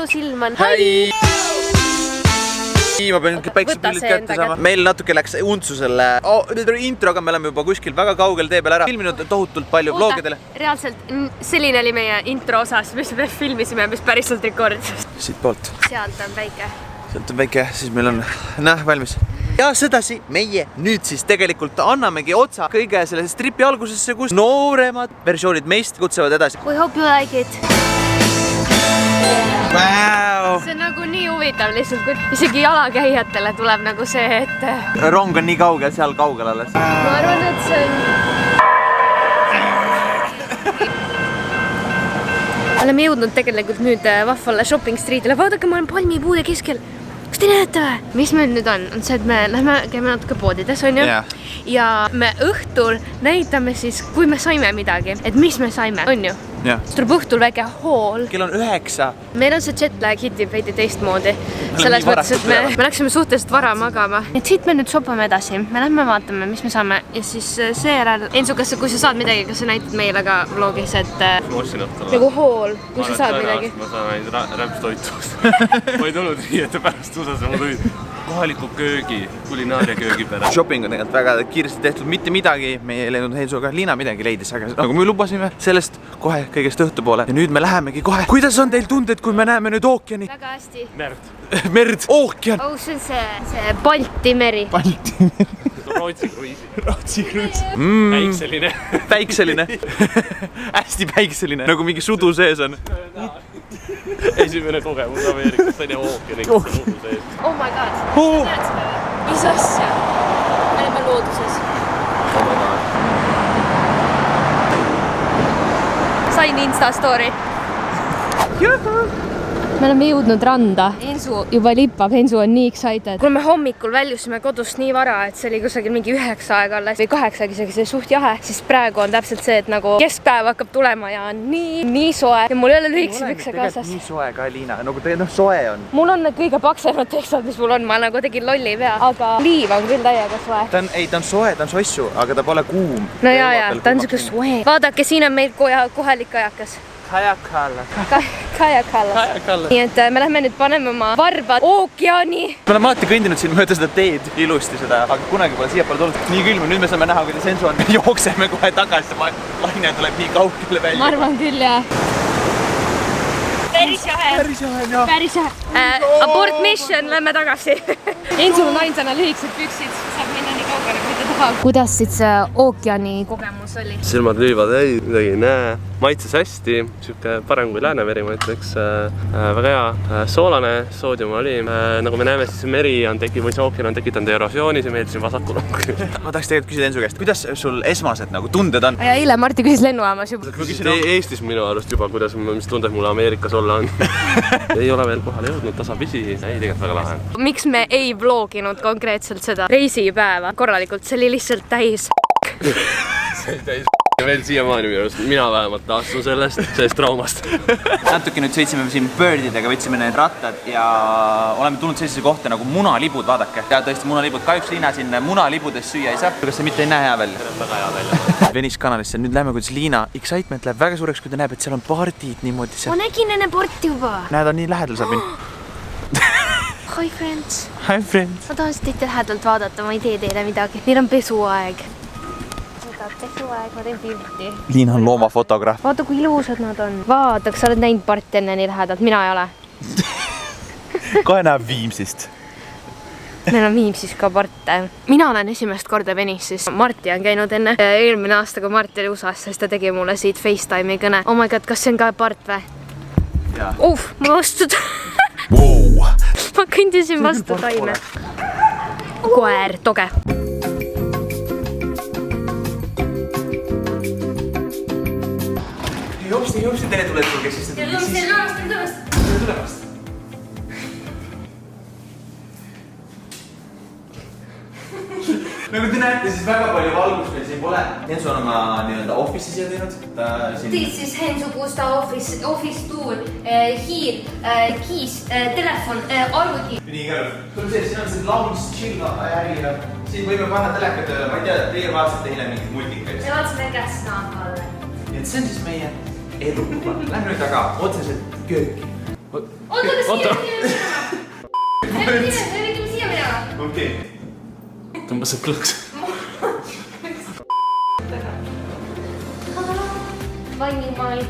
ilus ilm on. Hai! Ma pean päiksepillid kätte saama. Meil natuke läks untsusele introga, me oleme juba kuskil väga kaugel tee peal ära filminud tohutult palju vlogidele. Reaalselt selline oli meie intro osas, mis me filmisime, mis päriselt rekordis. Siit poolt. Sealt on väike. Sealt on väike, siis meil on valmis. Ja sedasi meie nüüd siis tegelikult annamegi otsa kõige selle stripi algusesse, kus nooremad versioonid meist kutsevad edasi. We hope you like it. Wow. See on nagu nii huvitav lihtsalt, kui isegi jalakäijatele tuleb nagu see, et rong on nii kaugel, seal kaugel alles. Ma arvan, et see on... Oleme jõudnud tegelikult nüüd vahvale shopping streetile. Vaadake, ma olen palmipuude keskel. Kas te näete või? Mis meil nüüd on see, et me käime natuke poodides, on ju? Ja me õhtul näitame siis, kui me saime midagi, et mis me saime, on ju? Siis tuleb õhtul väike haul. Kell on 9. Meil on see jetlag hitib veidi teistmoodi. Selles mõttes, et me läksime suhteliselt vara magama. Et siit me nüüd sopame edasi. Me lähme vaatame, mis me saame. Ja siis seejärel, Ensu, kui sa saad midagi, kas sa näitad meile ka vlogis, et nagu haul, kui sa saad midagi? Ma saan ainult rämpstoitust. Ma ei tulnud nii, et pärast usas ma tulin. Kohaliku köögi, kulinaaria köögi pärast. Shopping on tegelikult väga kiiresti tehtud, mitte midagi. Me ei leidnud Hensuga, Liina midagi leidis, aga nagu me lubasime sellest kohe kõigest õhtupoole. Ja nüüd me lähemegi kohe. Kuidas on teil tunded, kui me näeme nüüd ookeani? Väga hästi. Merd, ookean. Oh, see on see Balti meri. Balti meri. Rootsi kruiisi. Rootsi kruiisi. Päikseline. Päikseline. Hästi päikseline, nagu mingi sudu sees on. Esimene kogemus Ameerikas, see on ookeani sudu sees. Oh my god. Mis asja? Me oleme looduses. Sain Insta story. Me oleme jõudnud randa. Ensu juba lippab, Ensu on nii excited. Kui me hommikul väljusime kodust nii vara, et see oli kusagil mingi 9 aega alles või 8 isegi see suht jahe, siis praegu on täpselt see, et nagu keskpäev hakkab tulema ja on nii soe. Ja mul ei ole lühikese pükse kaasas. Nii soe ka, Liina, nagu soe on. Mul on need kõige paksemad teksad, mis mul on. Ma nagu tegin lolli pea, aga liiv on küll täiega soe. Ta on soe, ta on sossu, aga ta pole kuum. No ja, ta on siuke soe. Vaadake, siin on meil kohalik kajakas. Kajakalla. Nii et me lähme nüüd paneme oma varbad ookeani. Me oleme alati kõndinud siin mööda seda teed ilusti seda, aga kunagi pole siia pole tulnud. Nii külm, nüüd me saame näha, kuidas Ensu on. Jookseme kohe tagasi, laine tuleb nii kaugele välja. Ma arvan küll, jah. Päris jahe. Abort mission, lähme tagasi. Ensul on ainsana lühikesed püksid, saab minna nii kaugele, kui ta tahab. Kuidas siit see ookeani kogemus oli? Silmad lüüvad, midagi ei näe. Maitses hästi, siuke parem kui Läänemeri, ma ütleks. Väga hea, soolane, soodium oli. Nagu me näeme, siis meri on või see ookean on tekitanud erosiooni, see meil siin vasakul on. Ma tahaks tegelikult küsida Ensu käest, kuidas sul esmased nagu tunded on? Ja eile Marti küsis lennujaamas juba. Eestis minu arust juba, mis tunded mulle Ameerikas olla on. Ei ole veel kohale jõudnud, tasapisi. Ei, tegelikult väga lahe. Miks me ei vloginud konkreetselt seda reisipäeva korralikult? See oli lihtsalt täis. See täis. Ja veel siiamaani minu arust, mina vähemalt taastun sellest traumast. Natuke nüüd sõitsime siin Birdidega, võtsime need rattad ja oleme tulnud sellisesse kohta nagu munalibud, vaadake. Ja tõesti munalibud, kahjuks Liina siin munalibudest süüa ei saa. Kas see mitte ei näe hea välja? Väga hea välja. Venice kanalisse, nüüd näeme, kuidas Liina excitement läheb väga suureks, kui ta näeb, et seal on partid niimoodi seal. Ma nägin enne porti juba. Näed, on nii lähedal saab mind. Hi friends. Hi friends. Ma tahan teid lähedalt vaadata, ma ei tee teile midagi. Neil on pesuaeg. Pesuaeg, ma teen pilti. Liina on loomafotograaf. Vaata, kui ilusad nad on. Vaata, kas sa oled näinud parti enne nii lähedalt? Mina ei ole. Kohe näeb Viimsist. Meil on Viimsis ka parte. Mina olen esimest korda Venice'is. Marti on käinud enne. Eelmine aasta, kui Marti oli USA-s, siis ta tegi mulle siit FaceTime'i kõne. Oh my god, kas see on ka part või? Ma vastud. Ma kõndisin vastu taime. Koer, toge. Jopsti, tere tuled sul, kes siis tere tulemast. Nagu te näete, siis väga palju valgust meil siin pole. Ensu on oma nii-öelda office'i siia teinud. This is Hensu Pusta office tool, hiir, keys, telefon, arvuti. Nii ka, siin on see lounge, chill äri ja siin võime panna telekat tööle. Ma ei tea, teie vaatasite eile mingid multikaid. Me vaatasime Käsnaakalle. Nii et see on siis meie elu. Lähme nüüd aga otseselt kööki. Oota, Oota. siia minema. okei. Tõmba see klõks. vannimail,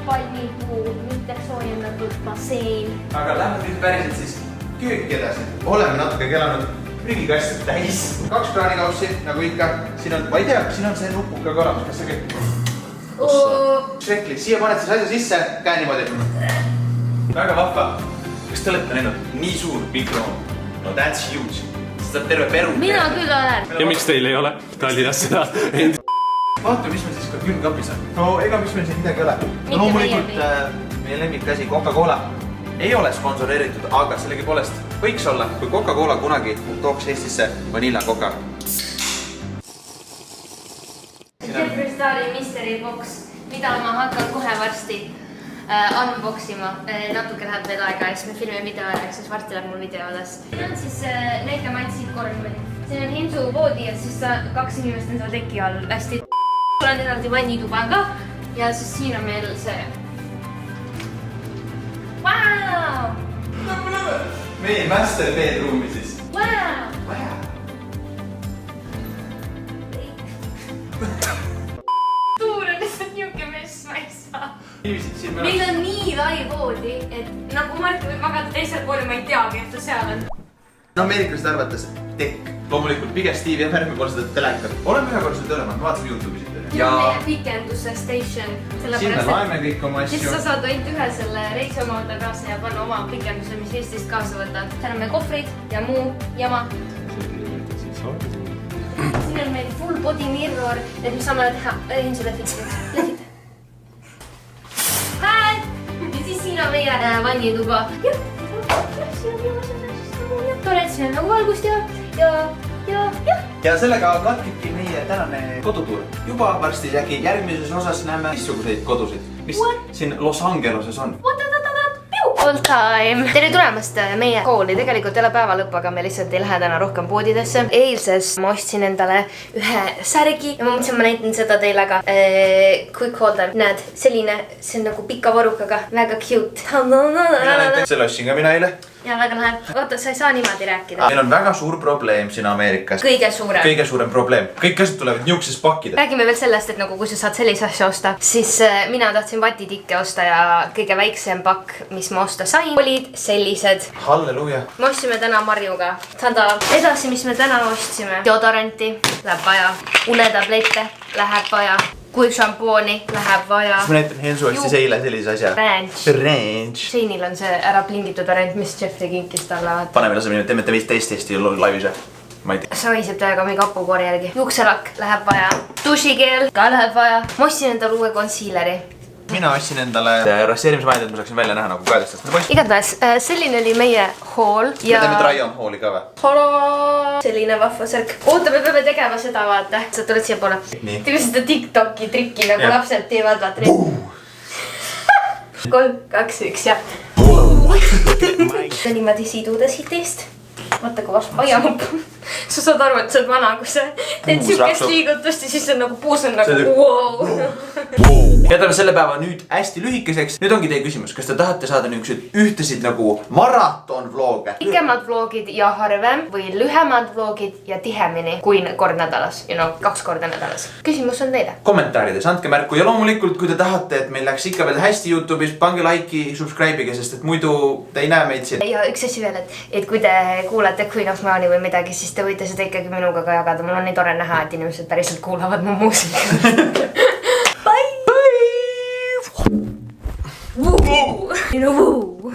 palmipuu, mitte soojendatud basseen. aga lähme nüüd päriselt siis kööki edasi. oleme natuke kelanud prügikastid täis. 2 kraanikaussi, nagu ikka. siin on, ma ei tea, siin on see nupuga ka olemas, kas see kõik? Šekli, siia paned siis asja sisse, käe niimoodi. väga vahva. kas te olete näinud nii suur mikro? No that's huge. Seda on terve Peru. mina küll olen. Ja miks teil ei ole Tallinnas seda? vaata, mis meil siis ka külmkapis on. no ega mis meil siin midagi ei ole. no loomulikult meie lemmikasi Coca-Cola ei ole sponsoreeritud, aga sellegipoolest võiks olla, kui Coca-Cola kunagi tooks Eestisse Vanilla Coca. Jeffree Stari Mystery Box, mida ma hakkan kohe varsti unbox ima. Natuke läheb veel aega ja siis me filmime video ära, siis varsti läheb mul video alles. Siin on siis näitame ainult siit korvi. Siin on Hensu voodi ja siis 2 inimest on seal teki all hästi. Mul on eraldi vannituba ka ja siis siin on meil see. Vau! meie master bedroomi siis. Vau! Tuur on lihtsalt niuke mess, ma ei saa. Meil on nii lai voodi, et nagu Marti võib magada teisel pool ja ma ei teagi, et ta seal on. no ameeriklased arvates tekk. loomulikult Big Steve ja järgmine pool seda telekat. oleme ühe korda seda üle, ma vaatasin YouTube'i siit. Ja meie pikenduse station. Siin me laeme kõik oma asju. Siis sa saad ainult ühe selle reisi oma võtta kaasa ja panna oma pikenduse, mis Eestist kaasa võtta. Seal on meil kohvrid ja muu jama. Siin on meil full body mirror, et me saame teha Hensu lehvita. Hi! Ja siis siin on meie vannituba. Tore, et siin on nagu valgust ja. Ja sellega katkibki meie tänane kodutuur. Juba varsti äkki järgmises osas näeme teistsuguseid kodusid, mis siin Los Angeloses on. All time! Tere tulemast meie kooli. Tegelikult ei ole päeva lõpp, aga me lihtsalt ei lähe täna rohkem poodidesse. Eilses ma ostsin endale ühe särgi ja ma mõtlesin, ma näitan seda teile ka. Quick holder. Näed, selline, see on nagu pika varukaga. Väga cute. Selle ostsin ka mina eile. Ja väga lahe. Vaata, sa ei saa niimoodi rääkida. Meil on väga suur probleem siin Ameerikas. Kõige suurem probleem. Kõik asjad tulevad niukses pakkida. Räägime veel sellest, et nagu kui sa saad sellise asja osta, siis mina tahtsin vatitikke osta ja kõige väiksem pakk, mis ma osta sain, olid sellised. Halleluja. Me ostsime täna Marjuga. Tada. Edasi, mis me täna ostsime. Deodoranti läheb vaja. Unetablette läheb vaja. Kuivšampooni läheb vaja. Siis ma näitan, Hensu ostis eile sellise asja. Ranch. Seinil on see ära plingitud variant, mis Jeffree kinkis talle. Paneme laseme nii, teeme vist testi laivis. Ma ei tea. See haiseb täiega mingi kapukoori järgi. Juukselakk läheb vaja. Dušikeel ka läheb vaja. Ma ostsin endale uue concealeri. Mina ostsin endale rasseerimisvahendid, et ma saaksin välja näha nagu kaedestast. Igatahes, selline oli meie haul ja... Me teeme try-on hauli ka või? Hala! Selline vahva särk. Oota, me peame tegema seda, vaata. Sa tuled siia poole. Teeme seda TikToki trikki, nagu lapsed teevad, vaata. 3, 2, 1 ja... Niimoodi siduda siit eest. Vaata, kui vastu ajamub. Sa saad aru, et sa oled vana, kui sa teed sihukest liigutust ja siis on nagu puus on nagu wow. Jätame selle päeva nüüd hästi lühikeseks. Nüüd ongi teie küsimus, kas te tahate saada niisugused ühtesid nagu maratonvlooge? Pikemad vloogid ja harvem või lühemad vloogid ja tihemini kui kord nädalas. 2 korda nädalas. Küsimus on teile. Kommentaarides andke märku ja loomulikult, kui te tahate, et meil läks ikka veel hästi YouTube'is, pange like'i, subscribe'ige, sest et muidu te ei näe meid siin. Ja üks asi veel, et kui te kuulate Queen of Maoni või midagi, siis te võite seda ikkagi minuga ka jagada. Mul on nii tore näha, et inimesed päriselt kuulavad mu muusika. Bye! Bye! Woo!